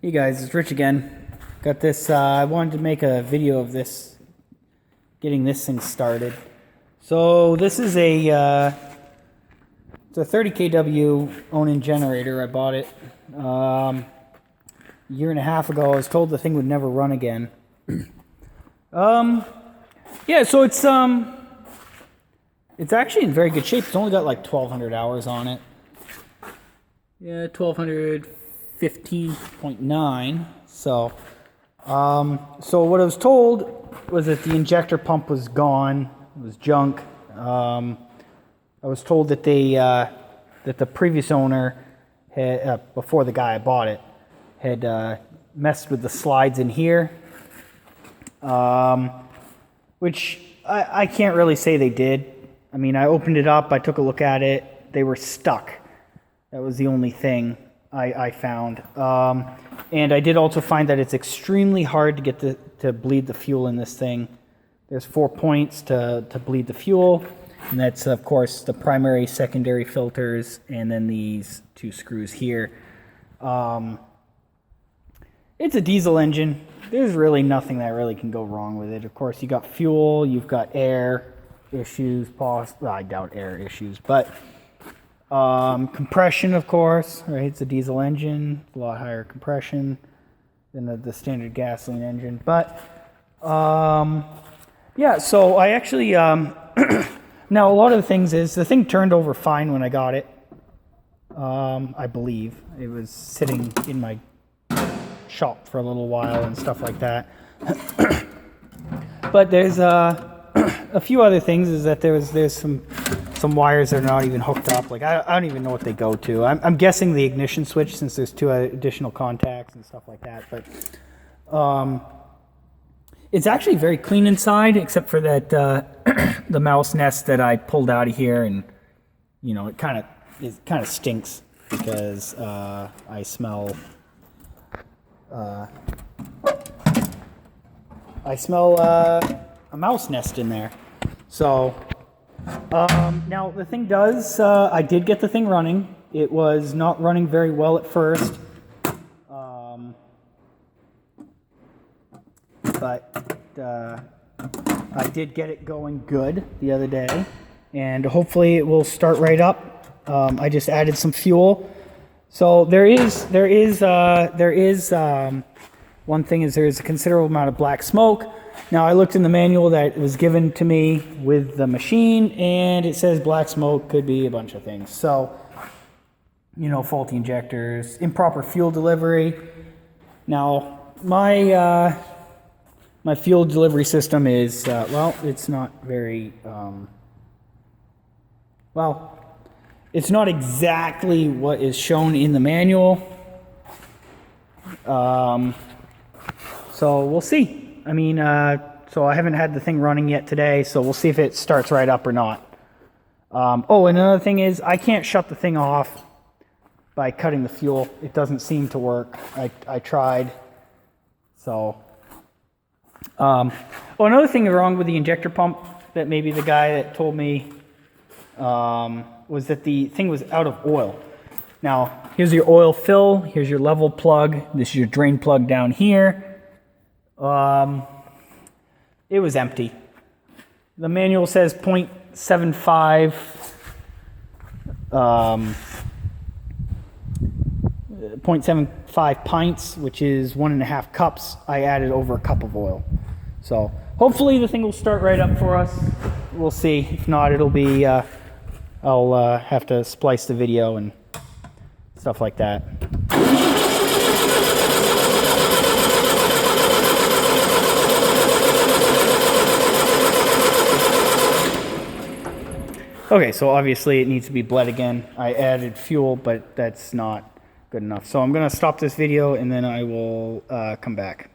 Hey guys, it's Rich again. Got this, I wanted to make a video of this, getting this thing started. So this is it's a 30 kW Onan Generator. I bought it a year and a half ago. I was told the thing would never run again. Yeah, so it's actually in very good shape. It's only got like 1,200 hours on it. Yeah, 1,215.9. So what I was told was that the injector pump was gone. It was junk. I was told that that the previous owner had, before the guy I bought it, had messed with the slides in here, which I can't really say they did. I mean, I opened it up, I took a look at it, they were stuck. That was the only thing I found. And I did also find that it's extremely hard to get to bleed the fuel in this thing. There's 4 points to bleed the fuel, and that's, of course, the primary, secondary filters, and then these 2 screws here. It's a diesel engine. There's really nothing that really can go wrong with it. Of course, you got fuel, you've got air issues, well, I doubt air issues, but compression, of course, right? It's a diesel engine, a lot higher compression than the standard gasoline engine. But yeah, so I actually now a lot of the things is the thing turned over fine when I got it. I believe it was sitting in my shop for a little while and stuff like that. But there's a few other things. Is that there's some wires that are not even hooked up. Like I don't even know what they go to. I'm guessing the ignition switch, since there's 2 additional contacts and stuff like that. But it's actually very clean inside, except for that the mouse nest that I pulled out of here, and you know it kind of stinks because I smell a mouse nest in there. So now the thing does, I did get the thing running. It was not running very well at first, but I did get it going good the other day, and hopefully it will start right up. I just added some fuel. So there is one thing is there is a considerable amount of black smoke. Now I looked in the manual that was given to me with the machine, and it says black smoke could be a bunch of things. So, you know, faulty injectors, improper fuel delivery. Now my my fuel delivery system is well, it's not very well. It's not exactly what is shown in the manual. So we'll see. I mean, so I haven't had the thing running yet today, so we'll see if it starts right up or not. Oh, and another thing is I can't shut the thing off by cutting the fuel. It doesn't seem to work. I tried. So, oh, another thing wrong with the injector pump that maybe the guy that told me was that the thing was out of oil. Now, here's your oil fill. Here's your level plug. This is your drain plug down here. It was empty. The manual says 0.75 0.75 pints, which is 1.5 cups. I added over a cup of oil. So hopefully the thing will start right up for us. We'll see. If not, it'll be, I'll have to splice the video and stuff like that. Okay, so obviously it needs to be bled again. I added fuel, but that's not good enough. So I'm going to stop this video and then I will come back.